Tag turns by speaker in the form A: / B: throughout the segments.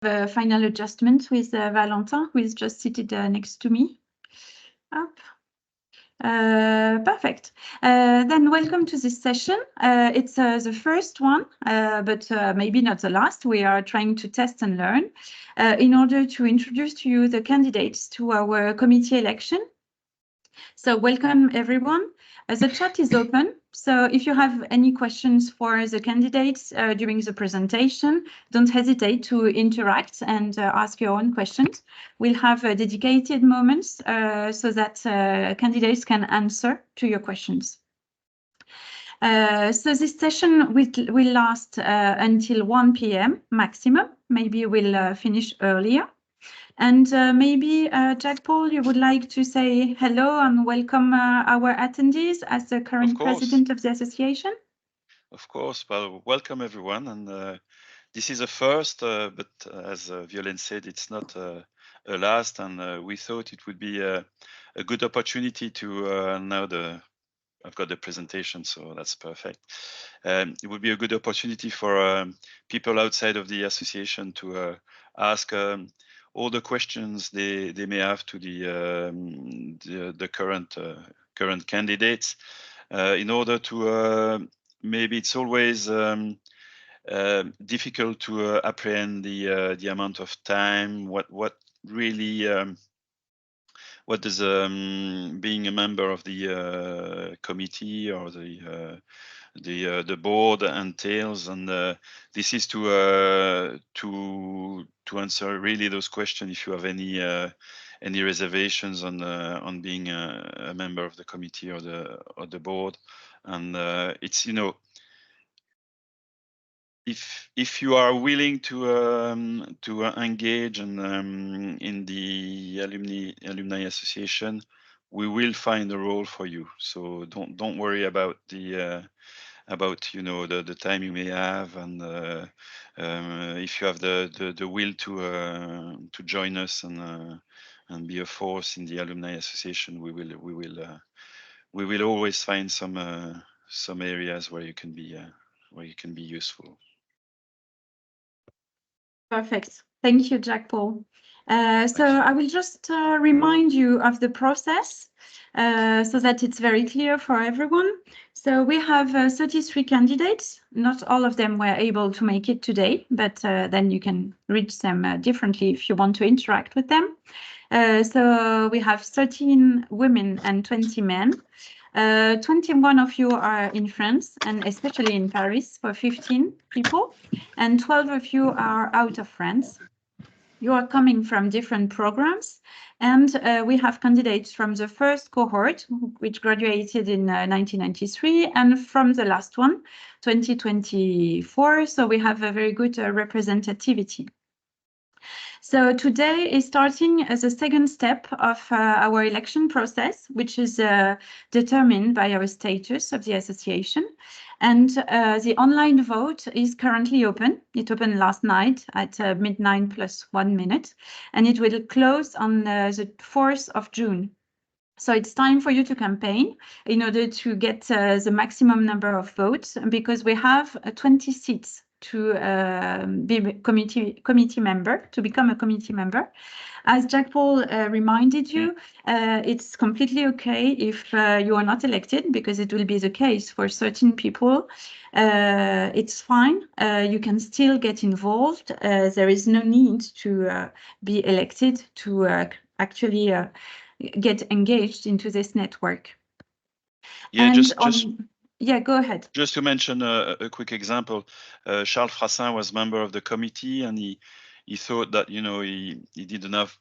A: Final adjustment with Valentin, who is just seated next to me. Up. Perfect. Then welcome to this session. It's the first one, but maybe not the last. We are trying to test and learn in order to introduce to you the candidates to our committee election. So welcome everyone. The chat is open. So if you have any questions for the candidates during the presentation, don't hesitate to interact and ask your own questions. We'll have dedicated moments so that candidates can answer to your questions. So this session will last until 1 p.m. maximum. Maybe we'll finish earlier. And maybe, Jack Paul, you would like to say hello and welcome our attendees as the current president of the association?
B: Of course. Well, welcome everyone. And this is a first, but as Violaine said, it's not a last. And we thought it would be a good opportunity to now I've got the presentation, so that's perfect. It would be a good opportunity for people outside of the association to ask all the questions they may have to the current candidates in order to maybe it's always difficult to apprehend the amount of time what really what does being a member of the committee or the board entails, and this is to answer really those questions if you have any reservations on being a member of the committee or the board. And it's, you know, if you are willing to engage and in the alumni association, we will find a role for you. So don't worry about about the time you may have, and if you have the will to join us and be a force in the alumni association, we will always find some areas where you can be useful.
A: Perfect. Thank you, Jack Paul. So I will just remind you of the process so that it's very clear for everyone. So we have 33 candidates. Not all of them were able to make it today, but then you can reach them differently if you want to interact with them. So we have 13 women and 20 men. 21 of you are in France, and especially in Paris for 15 people, and 12 of you are out of France. You are coming from different programs, and we have candidates from the first cohort, which graduated in 1993, and from the last one, 2024. So we have a very good representativity. So today is starting as a second step of our election process, which is determined by our status of the association. And the online vote is currently open. It opened last night at midnight plus 1 minute, and it will close on the 4th of June. So it's time for you to campaign in order to get the maximum number of votes, because we have 20 seats to be a committee member, to become a committee member. As Jack Paul reminded you, it's completely okay if you are not elected, because it will be the case for certain people. It's fine. You can still get involved. There is no need to be elected to actually get engaged into this network.
B: Yeah,
A: yeah, go ahead.
B: Just to mention a quick example, Charles Frassin was member of the committee, and he thought that he didn't have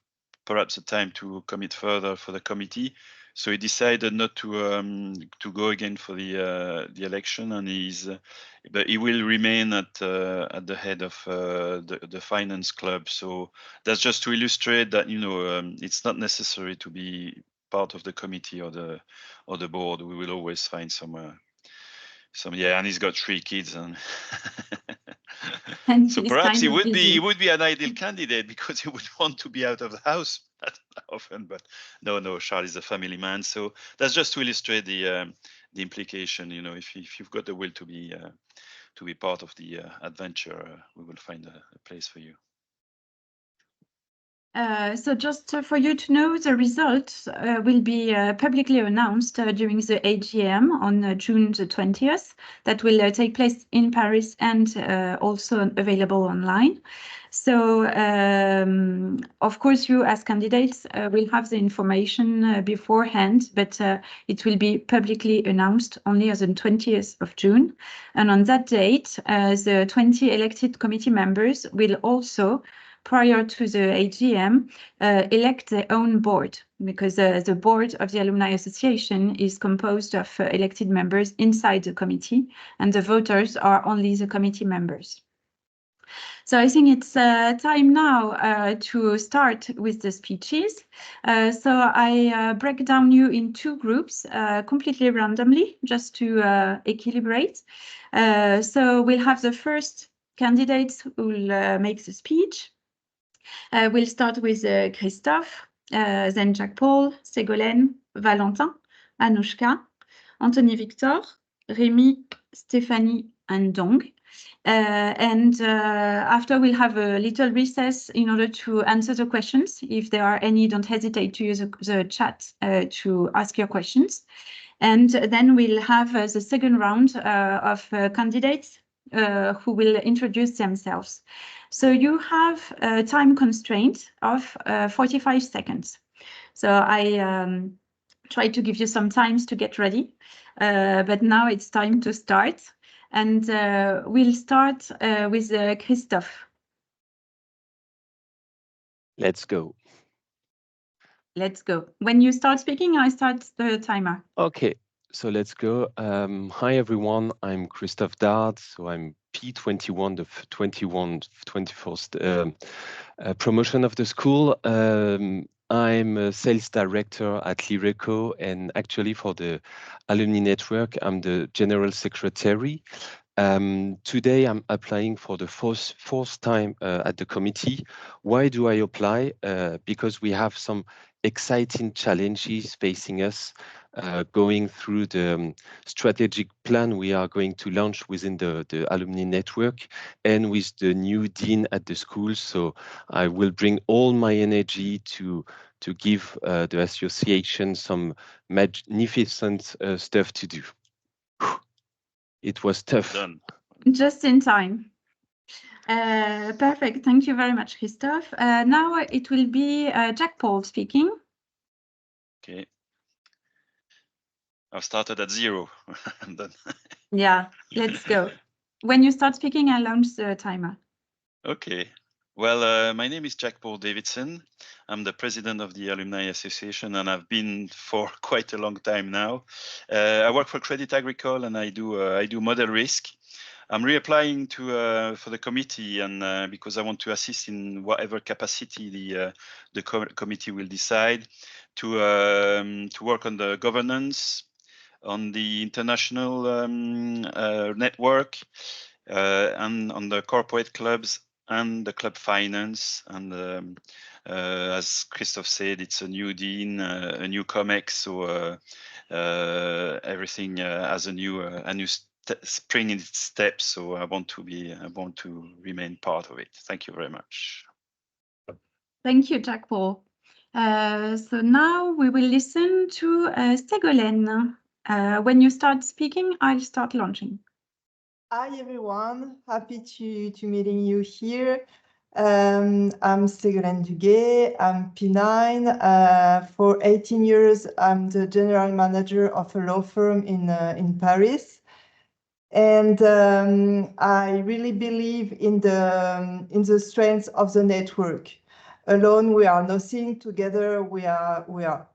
B: perhaps the time to commit further for the committee, so he decided not to go again for the election, and but he will remain at the head of the finance club. So that's just to illustrate that it's not necessary to be part of the committee or the board. We will always find some, yeah, and he's got 3 kids, and so perhaps he would be an ideal candidate, because he would want to be out of the house that often. But no, Charles is a family man, so that's just to illustrate the implication. If you've got the will to be part of the adventure, we will find a place for you.
A: So just for you to know, the results will be publicly announced during the AGM on June the 20th. That will take place in Paris and also available online. So, of course, you as candidates will have the information beforehand, but it will be publicly announced only on the 20th of June. And on that date, the 20 elected committee members will also, prior to the AGM, elect their own board, because the board of the Alumni Association is composed of elected members inside the committee, and the voters are only the committee members. So I think it's time now to start with the speeches. So I break down you in two groups completely randomly, just to equilibrate. So we'll have the first candidates who will make the speech. We'll start with Christophe, then Jacques-Paul, Ségolène, Valentin, Anoushka, Anthony Victor, Rémi, Stéphanie, and Dong. And after we'll have a little recess in order to answer the questions. If there are any, don't hesitate to use the chat to ask your questions. And then we'll have the second round of candidates who will introduce themselves. So you have a time constraint of 45 seconds. So I try to give you some time to get ready, but now it's time to start. And we'll start with Christophe.
C: Let's go.
A: Let's go. When you start speaking, I start the timer.
C: Okay, so let's go. Hi, everyone. I'm Christophe Dard. So I'm P21, the 24th promotion of the school. I'm a sales director at Lireco, and actually for the Alumni Network, I'm the general secretary. Today, I'm applying for the fourth time at the committee. Why do I apply? Because we have some exciting challenges facing us, going through the strategic plan we are going to launch within the Alumni Network and with the new dean at the school. So I will bring all my energy to give the association some magnificent stuff to do. It was tough.
B: Done.
A: Just in time. Perfect. Thank you very much, Christophe. Now it will be Jacques-Paul speaking.
B: Okay. I've started at 0.
A: Yeah, let's go. When you start speaking, I'll launch the timer.
B: Okay. Well, my name is Jacques-Paul Davidson. I'm the president of the Alumni Association, and I've been for quite a long time now. I work for Crédit Agricole, and I do model risk. I'm reapplying for the committee, and because I want to assist in whatever capacity the committee will decide to work on the governance, on the international network, and on the corporate clubs and the club finance. And as Christophe said, it's a new dean, a new COMEX, so everything has a new spring in its steps. So I want to remain part of it. Thank you very much.
A: Thank you, Jacques-Paul. So now we will listen to Ségolène. When you start speaking, I'll start launching.
D: Hi, everyone. Happy to meeting you here. I'm Ségolène Duguet. I'm P9. For 18 years, I'm the general manager of a law firm in Paris. And I really believe in the strength of the network. Alone, we are nothing. Together, we are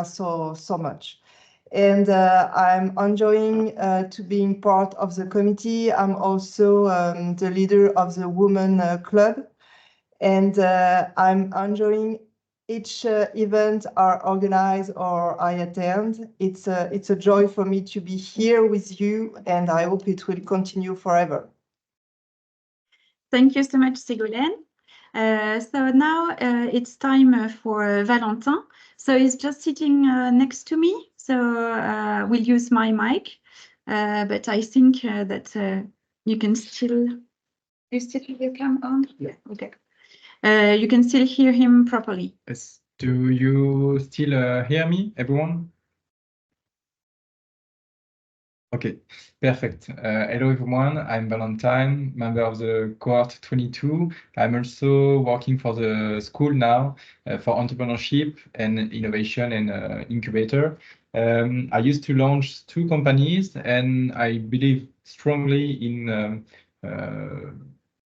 D: so much. And I'm enjoying to being part of the committee. I'm also the leader of the Women Club. And I'm enjoying each event are organized or I attend. It's a joy for me to be here with you, and I hope it will continue forever.
A: Thank you so much, Ségolène. So now it's time for Valentin. So he's just sitting next to me. So we'll use my mic, but I think that you can still. You still have your camera on? Yeah. Okay. You can still hear him properly.
E: Yes. Do you still hear me, everyone? Okay, perfect. Hello, everyone. I'm Valentine, member of the cohort 22. I'm also working for the school now for entrepreneurship and innovation and incubator. I used to launch 2 companies, and I believe strongly in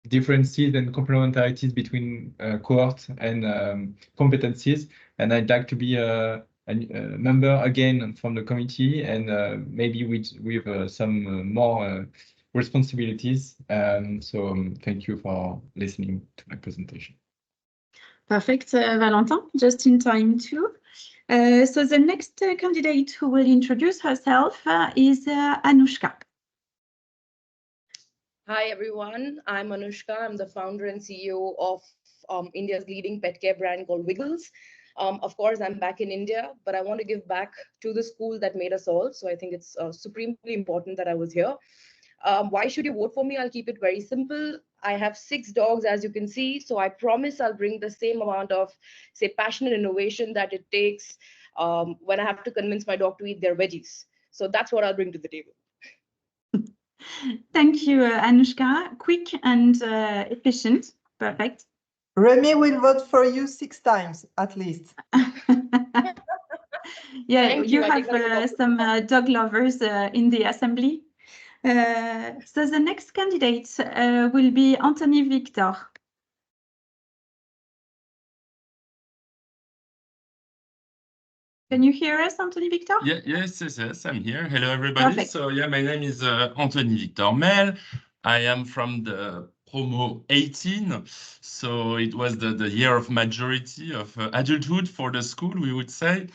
E: differences and complementarities between cohort and competencies. And I'd like to be a member again from the committee, and maybe with some more responsibilities. Thank you for listening to my presentation.
A: Perfect, Valentin, just in time too. So the next candidate who will introduce herself is Anushka.
F: Hi, everyone. I'm Anushka. I'm the founder and CEO of India's leading pet care brand called Wiggles. Of course, I'm back in India, but I want to give back to the school that made us all. So I think it's supremely important that I was here. Why should you vote for me? I'll keep it very simple. I have 6 dogs, as you can see. So I promise I'll bring the same amount of, say, passion and innovation that it takes when I have to convince my dog to eat their veggies. So that's what I'll bring to the table.
A: Thank you, Anushka. Quick and efficient. Perfect.
D: Remy will vote for you 6 times at least.
A: Yeah,
F: Thank
A: you
F: you. I
A: have
F: take that as a
A: some dog lovers in the assembly. So the next candidate will be Anthony Victor. Can you hear us, Anthony Victor?
G: Yeah, yes, I'm here. Hello, everybody.
A: Perfect.
G: So, yeah, my name is Anthony Victor Mel. I am from the promo 18. So it was the year of majority of adulthood for the school, we would say.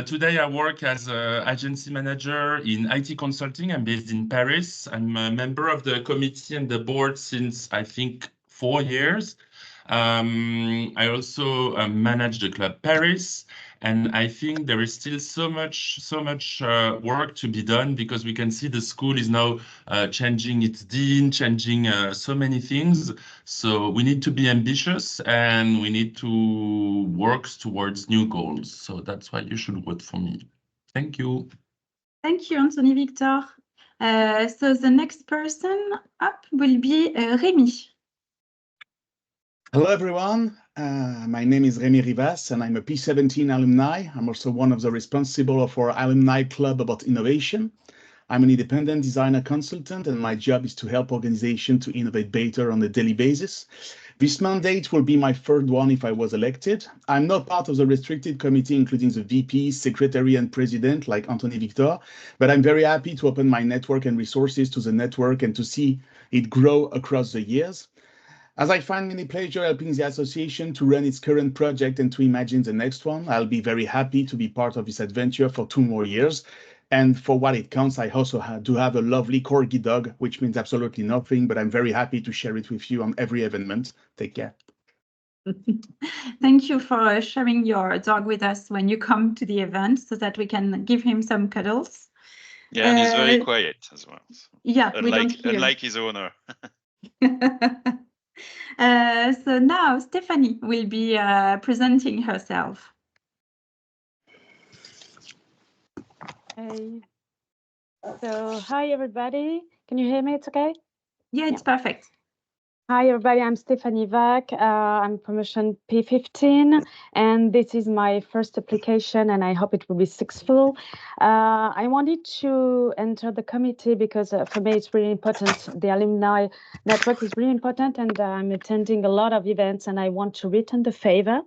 G: Today, I work as an agency manager in IT consulting. I'm based in Paris. I'm a member of the committee and the board since, I think, 4 years. I also manage the Club Paris. And I think there is still so much work to be done, because we can see the school is now changing its dean, changing so many things. So we need to be ambitious, and we need to work towards new goals. So that's why you should vote for me. Thank you.
A: Thank you, Anthony Victor. So the next person up will be Rémi.
H: Hello, everyone. My name is Rémi Rivas, and I'm a P17 alumni. I'm also one of the responsible of our alumni club about innovation. I'm an independent designer consultant, and my job is to help organizations to innovate better on a daily basis. This mandate will be my third one if I was elected. I'm not part of the restricted committee, including the VP, secretary, and president like Anthony Victor, but I'm very happy to open my network and resources to the network and to see it grow across the years. As I find many pleasure helping the association to run its current project and to imagine the next one, I'll be very happy to be part of this adventure for 2 more years. And for what it counts, I also do have a lovely corgi dog, which means absolutely nothing, but I'm very happy to share it with you on every event. Take care.
A: Thank you for sharing your dog with us when you come to the event, so that we can give him some cuddles.
B: Yeah, and he's very quiet as well. So.
A: Yeah, we don't hear.
B: Unlike his owner.
A: So now Stephanie will be presenting herself.
I: Hey. So, hi everybody. Can you hear me? It's okay?
A: Yeah, it's perfect.
I: Hi everybody, I'm Stephanie Vac. I'm promotion P15, and this is my first application, and I hope it will be successful. I wanted to enter the committee because for me it's really important. The alumni network is really important, and I'm attending a lot of events, and I want to return the favor.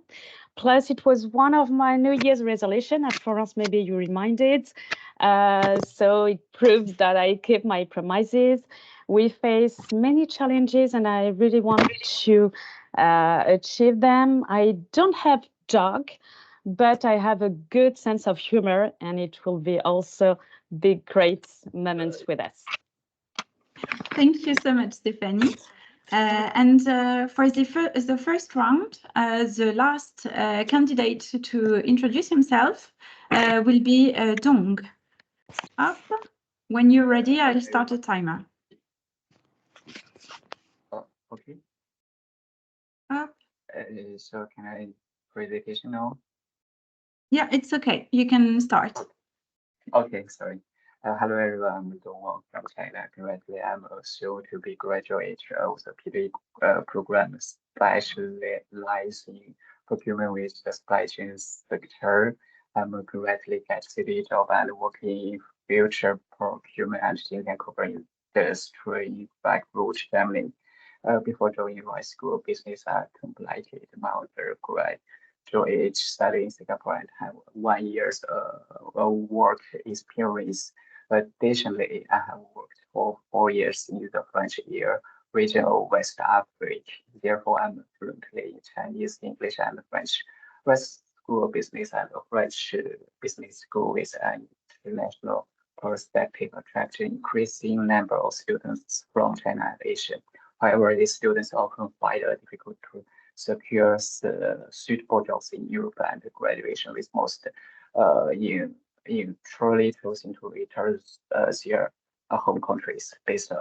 I: Plus, it was one of my New Year's resolution. At Florence, maybe you reminded. So it proves that I keep my promises. We face many challenges, and I really want to achieve them. I don't have dog, but I have a good sense of humor, and it will be also big, great moments with us.
A: Thank you so much, Stephanie. For the first round, the last candidate to introduce himself will be Dong. Up. When you're ready, I'll start a timer.
H: Okay.
A: Up.
J: So can I presentation now?
A: Yeah, it's okay. You can start.
J: Okay, sorry. Hello everyone, I'm Dong from China. Currently, I'm also to be graduate of the PhD program specialized in procurement with the supply chain sector. I'm currently at city job and working in future procurement and senior corporate industry in backroot family. Before joining my school, business I completed my undergraduate study in Singapore and have 1 year's work experience. Additionally, I have worked for 4 years in the French region of West Africa. Therefore, I'm fluently in Chinese, English, and French. West School of Business and French Business School is an international perspective, attracting increasing number of students from China and Asia. However, these students often find it difficult to secure suitable jobs in Europe, and graduation is most in truly closing to return their home countries. Based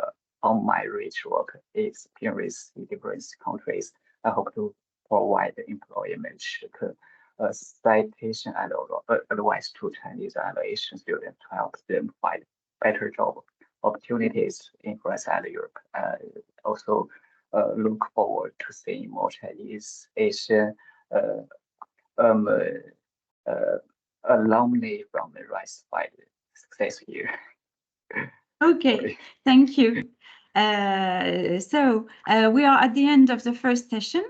J: on my rich work experience in different countries, I hope to provide employment citation and advice to Chinese and Asian students to help them find better job opportunities in France and Europe. Also, look forward to seeing more Chinese Asian alumni from the Rice Fight success here.
A: Okay,
J: Sorry.
A: thank you. We are at the end of the first session.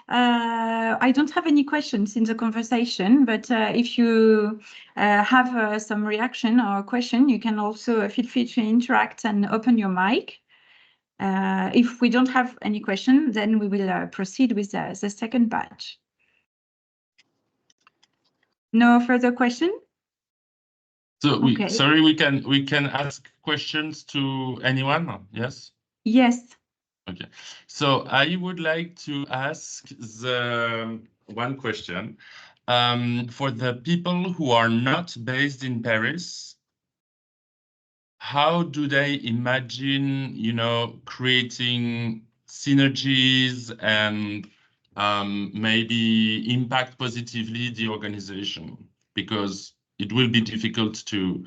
A: I don't have any questions in the conversation, but if you have some reaction or question, you can also feel free to interact and open your mic. If we don't have any question, then we will proceed with the second batch. No further question?
G: So
A: Okay.
G: sorry, we can ask questions to anyone, yes?
A: Yes.
G: Okay, so I would like to ask the one question. For the people who are not based in Paris, how do they imagine, creating synergies and maybe impact positively the organization? Because it will be difficult to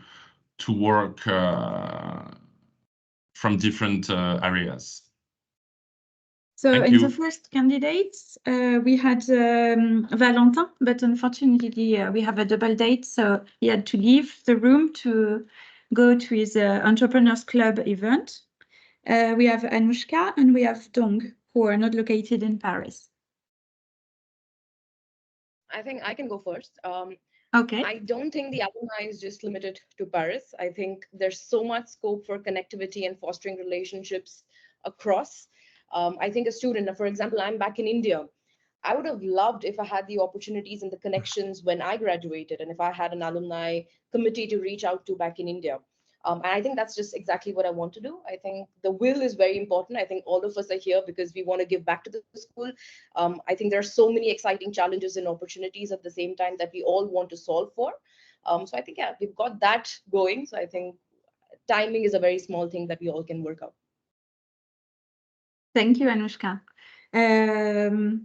G: work from different areas.
A: So
G: Thank
A: in
G: you.
A: the first candidates, we had Valentin, but unfortunately we have a double date, so he had to leave the room to go to his Entrepreneurs Club event. We have Anushka and we have Dong, who are not located in Paris.
F: I think I can go first.
A: Okay.
F: I don't think the alumni is just limited to Paris. I think there's so much scope for connectivity and fostering relationships across. I think a student, for example, I'm back in India. I would have loved if I had the opportunities and the connections when I graduated, and if I had an alumni committee to reach out to back in India. And I think that's just exactly what I want to do. I think the will is very important. I think all of us are here because we want to give back to the school. I think there are so many exciting challenges and opportunities at the same time that we all want to solve for. So I think, yeah, we've got that going. So I think timing is a very small thing that we all can work out.
A: Thank you, Anushka.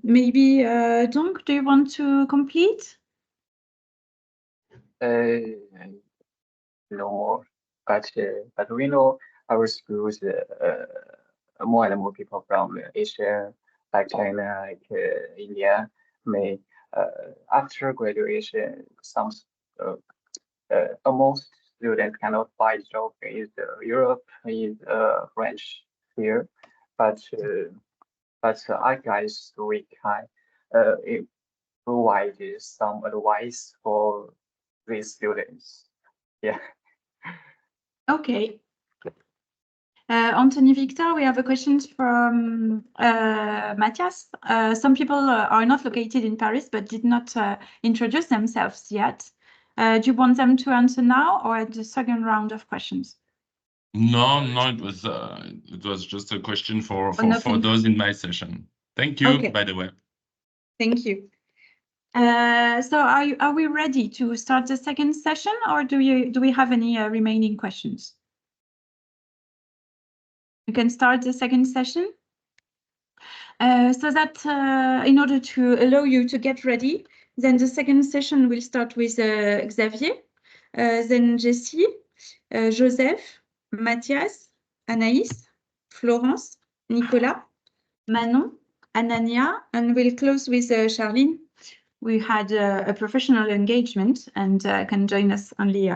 A: Maybe Dong, do you want to complete?
J: No, but we know our schools more and more people from Asia, like China, like India, may after graduation, some almost students cannot find job in Europe, in French here, but I guess we can provide some advice for these students. Yeah.
A: Okay. Anthony Victor, we have a question from Matthias. Some people are not located in Paris but did not introduce themselves yet. Do you want them to answer now or at the second round of questions?
G: No, it was just a question for those in my session. Thank you,
A: Okay.
G: by the way.
A: Thank you. So are we ready to start the second session, or do we have any remaining questions? You can start the second session. So that in order to allow you to get ready, then the second session will start with Xavier, then Jessie, Joseph, Mathias, Anaïs, Florence, Nicolas, Manon, Anania, and we'll close with Charlene. We had a professional engagement and can join us only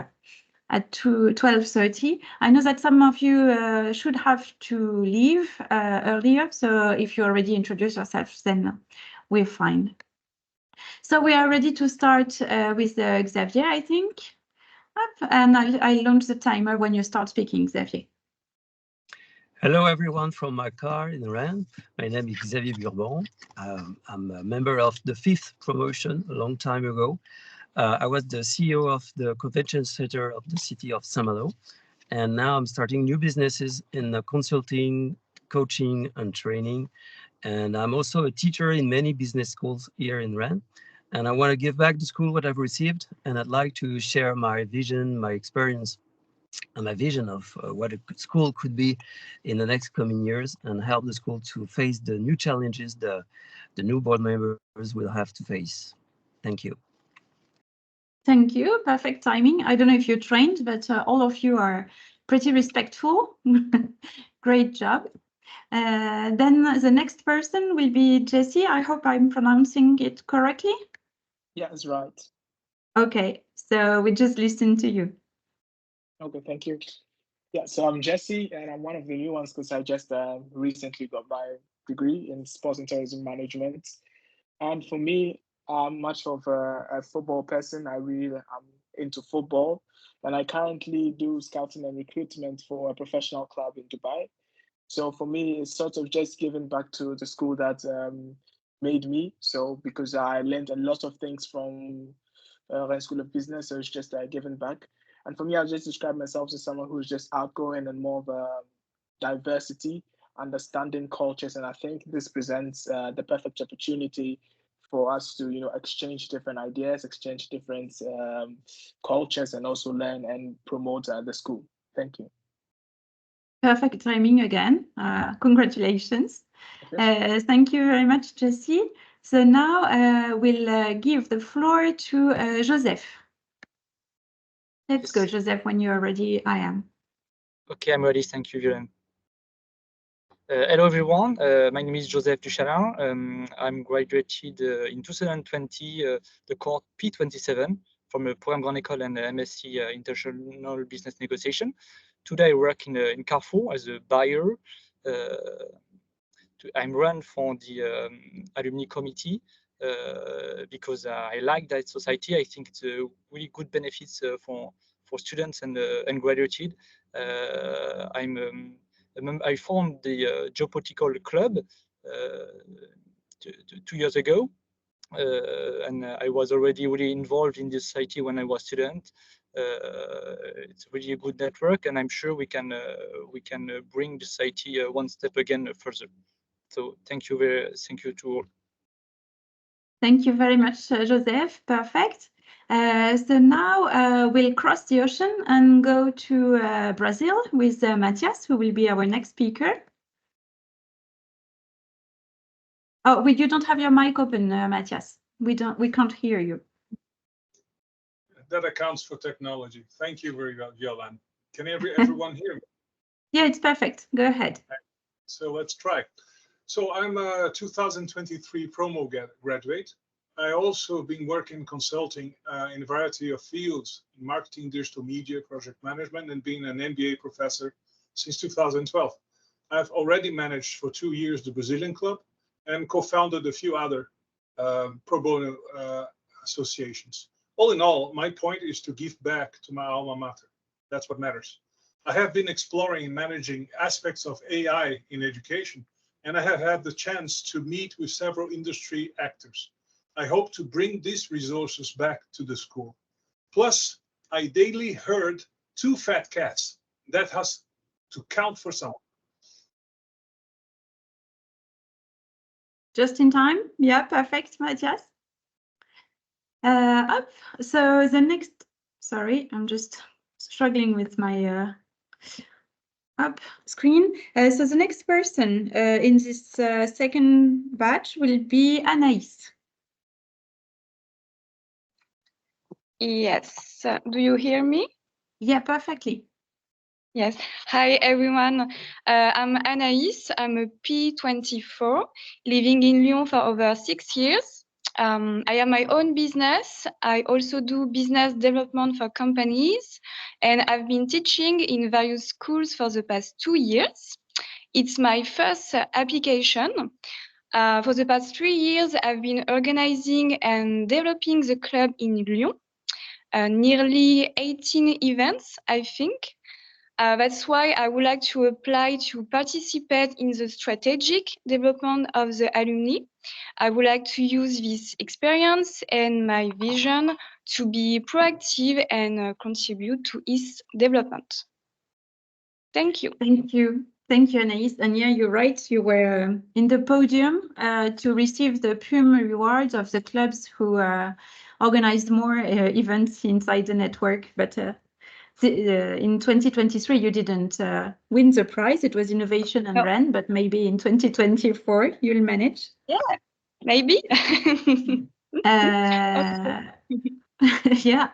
A: at 12:30. I know that some of you should have to leave earlier, so if you already introduce yourselves, then we're fine. So we are ready to start with Xavier, I think. And I'll launch the timer when you start speaking, Xavier.
K: Hello, everyone from my car in Rennes. My name is Xavier Bourbon. I'm a member of the 5th promotion a long time ago. I was the CEO of the convention center of the city of Saint-Malo. And now I'm starting new businesses in the consulting, coaching, and training. And I'm also a teacher in many business schools here in Rennes. And I want to give back to school what I've received. And I'd like to share my vision, my experience, and my vision of what a school could be in the next coming years, and help the school to face the new challenges the new board members will have to face. Thank you.
A: Thank you. Perfect timing. I don't know if you're trained, but all of you are pretty respectful. Great job. Then the next person will be Jessie. I hope I'm pronouncing it correctly.
L: Yeah, that's right.
A: Okay, so we just listen to you.
L: Okay, thank you. Yeah, so I'm Jesse, and I'm one of the new ones because I just recently got my degree in sports and tourism management. And for me, I'm much of a football person. I really am into football, and I currently do scouting and recruitment for a professional club in Dubai. So for me, it's sort of just giving back to the school that made me. So because I learned a lot of things from Rennes School of Business, so it's just giving back. And for me, I just describe myself as someone who's just outgoing and more of a diversity, understanding cultures. And I think this presents the perfect opportunity for us to, exchange different ideas, exchange different cultures, and also learn and promote the school. Thank you.
A: Perfect timing again. Congratulations. Thank you very much, Jessie. So now we'll give the floor to Joseph. Let's go, Joseph. When you're ready, I am.
M: Okay, I'm ready. Thank you, Violaine. Hello, everyone. My name is Joseph Duchalin. I'm graduated in 2020, the course P27 from a Programme Grande École and MSc International Business Negotiation. Today, I work in Carrefour as a buyer. I'm run for the Alumni Committee because I like that society. I think it's a really good benefits for students and graduated. I formed the geopolitical club 2 years ago, and I was already really involved in this society when I was student. It's really a good network, and I'm sure we can bring the society one step again further. So thank you to all.
A: Thank you very much, Joseph. Perfect. So now we'll cross the ocean and go to Brazil with Mathias, who will be our next speaker. Oh, you don't have your mic open, Mathias. We can't hear you.
N: That accounts for technology. Thank you very much, Jolan. Can everyone hear me?
A: Yeah, it's perfect. Go ahead.
N: So let's try. So I'm a 2023 promo graduate. I also been working consulting in a variety of fields in marketing, digital media, project management, and being an MBA professor since 2012. I've already managed for 2 years the Brazilian club and co-founded a few other pro bono associations. All in all, my point is to give back to my alma mater. That's what matters. I have been exploring and managing aspects of AI in education, and I have had the chance to meet with several industry actors. I hope to bring these resources back to the school. Plus, I daily herd 2 fat cats. That has to count for someone.
A: Just in time. Yeah, perfect, Mathias. Up. So the next, sorry, I'm just struggling with my up screen. So the next person in this second batch will be Anaïs.
O: Yes. Do you hear me?
A: Yeah, perfectly.
O: Yes. Hi, everyone. I'm Anaïs. I'm a P24, living in Lyon for over 6 years. I have my own business. I also do business development for companies, and I've been teaching in various schools for the past 2 years. It's my first application. For the past 3 years, I've been organizing and developing the club in Lyon. Nearly 18 events, I think. That's why I would like to apply to participate in the strategic development of the alumni. I would like to use this experience and my vision to be proactive and contribute to its development. Thank you.
A: Thank you. Thank you, Anaïs. And yeah, you're right. You were in the podium to receive the Plume Rewards of the clubs who organized more events inside the network. But in 2023, you didn't win the prize. It was Innovation and RAN, but maybe in 2024, you'll manage.
O: Yeah, maybe.
A: Yeah.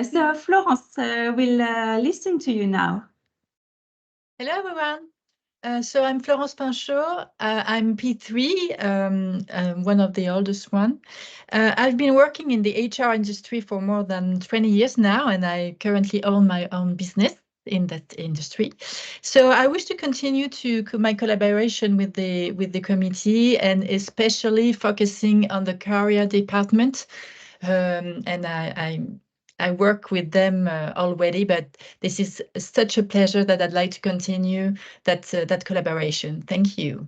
A: So Florence, we'll listen to you now.
P: Hello, everyone. So I'm Florence Pinchot. I'm P3, one of the oldest one. I've been working in the HR industry for more than 20 years now, and I currently own my own business in that industry. So I wish to continue my collaboration with the committee, and especially focusing on the career department. And I work with them already, but this is such a pleasure that I'd like to continue that collaboration. Thank you.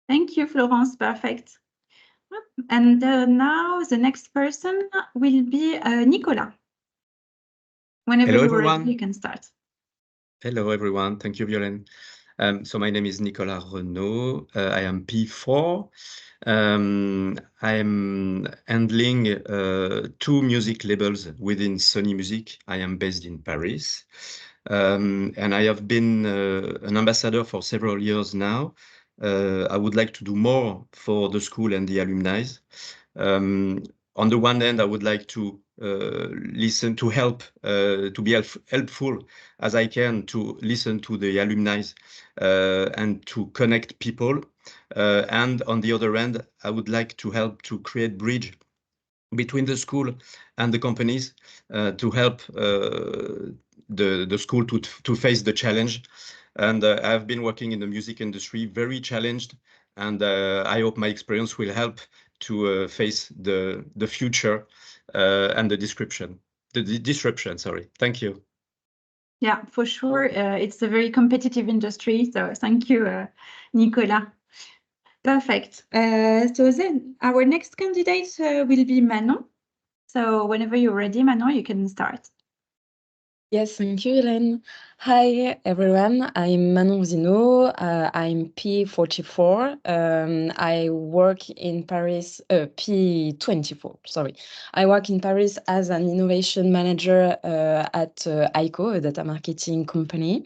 A: Thank you, Florence. Perfect. And now the next person will be Nicolas. Whenever
Q: Hello,
A: you're
Q: everyone.
A: ready, you can start.
Q: Hello, everyone. Thank you, Violaine. So my name is Nicolas Renaud. I am P4. I am handling 2 music labels within Sony Music. I am based in Paris. And I have been an ambassador for several years now. I would like to do more for the school and the alumni. On the one hand, I would like to listen, to help, to be helpful as I can to listen to the alumni and to connect people. And on the other hand, I would like to help to create bridge between the school and the companies to help the school to face the challenge. And I've been working in the music industry, very challenged, and I hope my experience will help to face the future and the disruption. Sorry. Thank you.
A: Yeah, for sure. It's a very competitive industry. So thank you, Nicolas. Perfect. So then our next candidate will be Manon. So whenever you're ready, Manon, you can start.
R: Yes, thank you, Hélène. Hi, everyone. I'm Manon Zino. I'm P44. I work in Paris, P24, sorry. I work in Paris as an innovation manager at ICO, a data marketing company.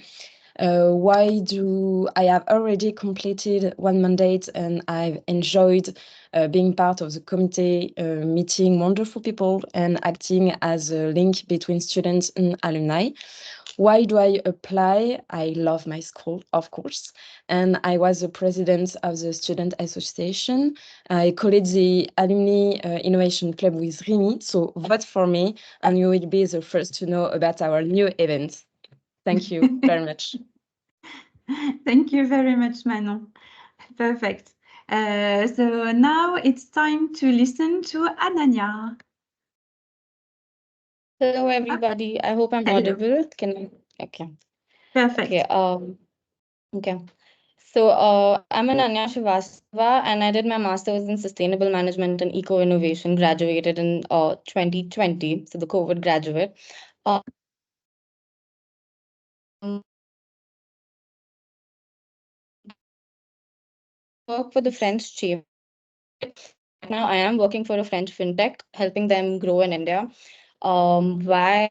R: I have already completed 1 mandate, and I've enjoyed being part of the committee, meeting wonderful people and acting as a link between students and alumni. Why do I apply? I love my school, of course, and I was the president of the student association. I call it the Alumni Innovation Club with Remy, so vote for me and you will be the first to know about our new event. Thank you very much.
A: Thank you very much, Manon. Perfect. So now it's time to listen to Ananya.
S: Hello, everybody. I hope I'm audible. Okay.
A: Perfect.
S: Okay. So I'm Ananya Srivastava, and I did my master's in sustainable management and eco innovation. Graduated in 2020, so the COVID graduate. Work for the French Chamber. Now I am working for a French fintech, helping them grow in India. why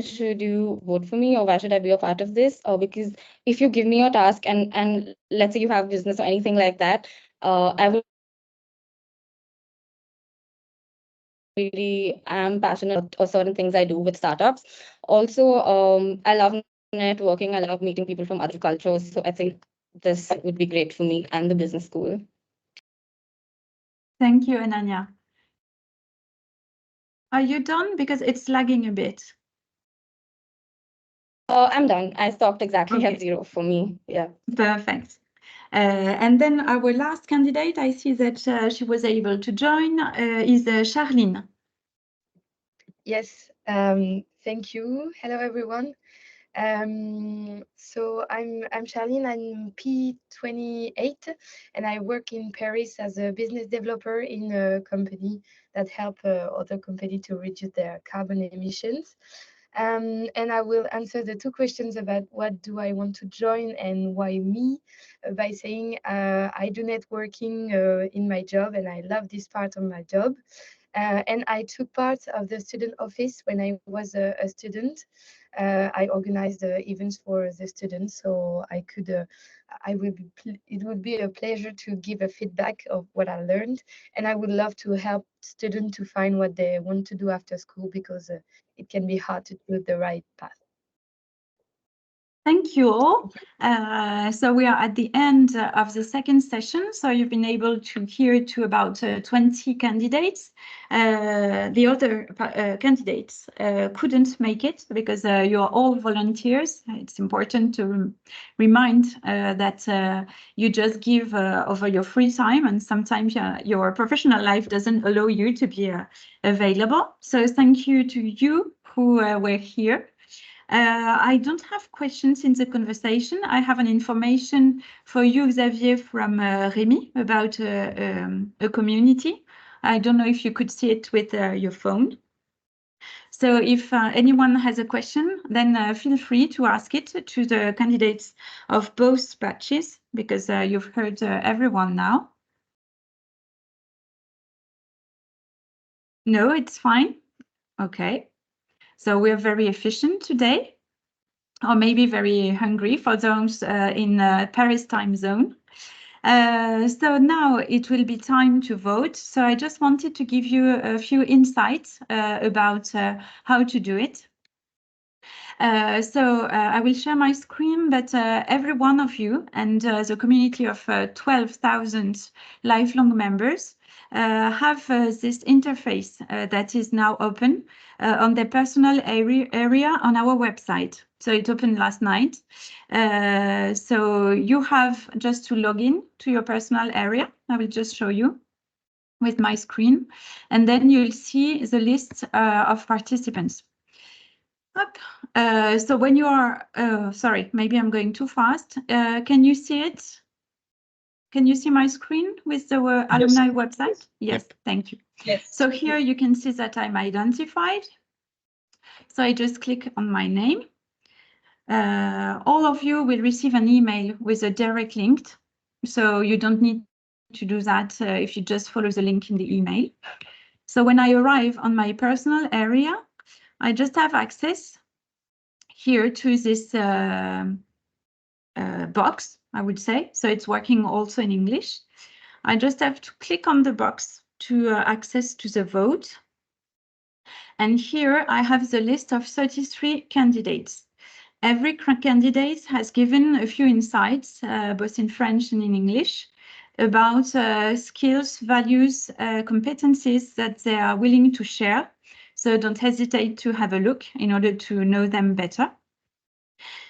S: should you vote for me, or why should I be a part of this? Or because if you give me a task and let's say you have business or anything like that, I would really am passionate about certain things I do with startups. Also, I love networking. I love meeting people from other cultures. So I think this would be great for me and the business school.
A: Thank you, Ananya. Are you done? Because it's lagging a bit.
S: I'm done. I stopped exactly
A: Okay.
S: at 0 for me. Yeah.
A: Perfect. And then our last candidate, I see that she was able to join, is Charlene.
T: Yes, thank you. Hello, everyone. So I'm Charlene, I'm P28, and I work in Paris as a business developer in a company that help other companies to reduce their carbon emissions. And I will answer the two questions about what do I want to join and why me, by saying I do networking in my job and I love this part of my job. And I took part of the student office when I was a student. I organized events for the students, so I could. It would be a pleasure to give a feedback of what I learned, and I would love to help students to find what they want to do after school, because it can be hard to choose the right path.
A: Thank you all. So we are at the end of the second session. So you've been able to hear to about 20 candidates. The other candidates couldn't make it because you are all volunteers. It's important to remind that you just give over your free time, and sometimes your professional life doesn't allow you to be available. So thank you to you who were here. I don't have questions in the conversation. I have an information for you, Xavier, from Rémi about a community. I don't know if you could see it with your phone. So if anyone has a question, then feel free to ask it to the candidates of both batches, because you've heard everyone now. No, it's fine. Okay. So we're very efficient today, or maybe very hungry for those in Paris time zone. So now it will be time to vote. So I just wanted to give you a few insights about how to do it. So I will share my screen, but every one of you and the community of 12,000 lifelong members have this interface that is now open on their personal area on our website. So it opened last night. So you have just to log in to your personal area. I will just show you with my screen, and then you'll see the list of participants. So when you are, sorry, maybe I'm going too fast. Can you see it? Can you see my screen with the alumni website? Yes, yep. Thank you. Yes. So here you can see that I'm identified. So I just click on my name. All of you will receive an email with a direct link. So you don't need to do that if you just follow the link in the email. So when I arrive on my personal area, I just have access here to this box, I would say. So it's working also in English. I just have to click on the box to access to the vote. And here I have the list of 33 candidates. Every candidate has given a few insights, both in French and in English, about skills, values, competencies that they are willing to share. So don't hesitate to have a look in order to know them better.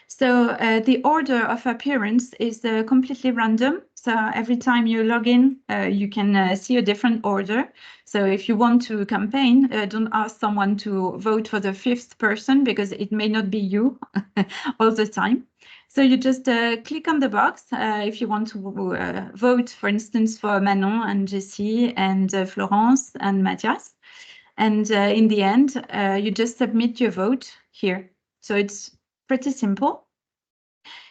A: So the order of appearance is completely random. So every time you log in, you can see a different order. So if you want to campaign, don't ask someone to vote for the 5th person, because it may not be you all the time. So you just click on the box if you want to vote, for instance, for Manon and Jessie and Florence and Matthias. And in the end, you just submit your vote here. So it's pretty simple.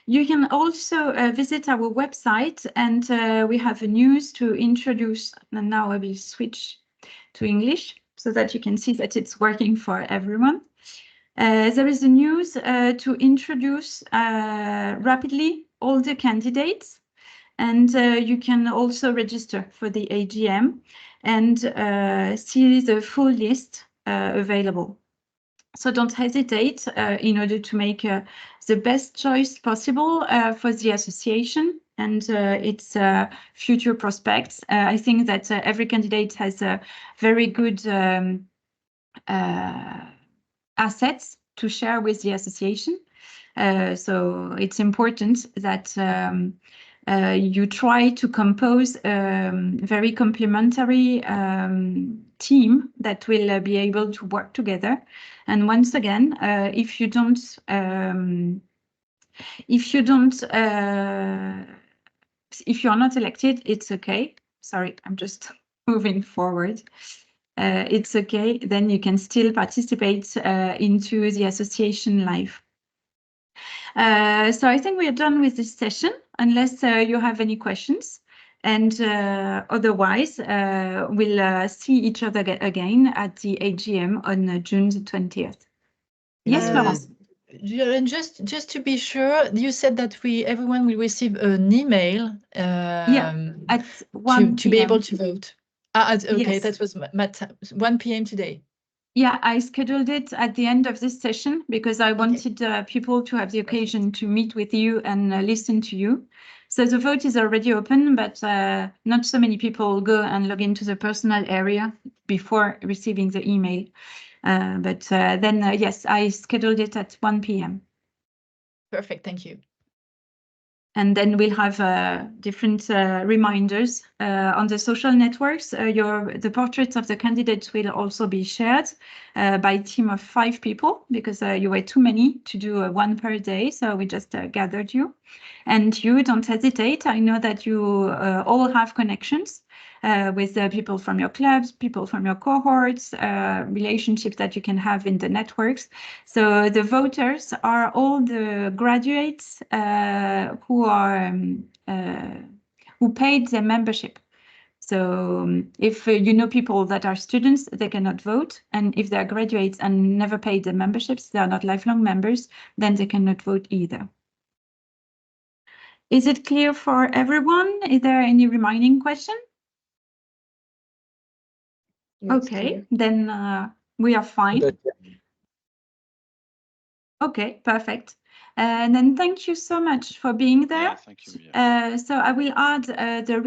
A: You can also visit our website, and we have a news to introduce. And now I will switch to English. so that you can see that it's working for everyone. There is a news to introduce rapidly all the candidates, and you can also register for the AGM and see the full list available. So don't hesitate in order to make the best choice possible for the association and its future prospects. I think that every candidate has a very good assets to share with the association. So it's important that you try to compose a very complementary team that will be able to work together. And once again, if you are not elected, it's okay. Sorry, I'm just moving forward. It's okay. Then you can still participate into the association life. So I think we are done with this session, unless you have any questions. And otherwise, we'll see each other again at the AGM on June the 20th. Yes, Florence.
P: And just to be sure, you said that everyone will receive an email
A: at 1
P: to be
A: PM.
P: able to vote. Okay,
A: Yes.
P: that was 1 PM today.
A: Yeah, I scheduled it at the end of this session because I wanted people to have the occasion to meet with you and listen to you. So the vote is already open, but not so many people go and log into the personal area before receiving the email. Yes, I scheduled it at 1 PM.
P: Perfect, thank you.
A: And then we'll have different reminders on the social networks. The portraits of the candidates will also be shared by a team of 5 people because you were too many to do one per day. So we just gathered you. And you don't hesitate. I know that you all have connections with people from your clubs, people from your cohorts, relationships that you can have in the networks. So the voters are all the graduates who paid their membership. So if you know people that are students, they cannot vote. And if they are graduates and never paid their memberships, they are not lifelong members, then they cannot vote either. Is it clear for everyone? Is there any remaining question? Okay, then we are fine. Okay, perfect. And then thank you so much for being there.
B: Yeah, thank you. Yeah.
A: So I will add the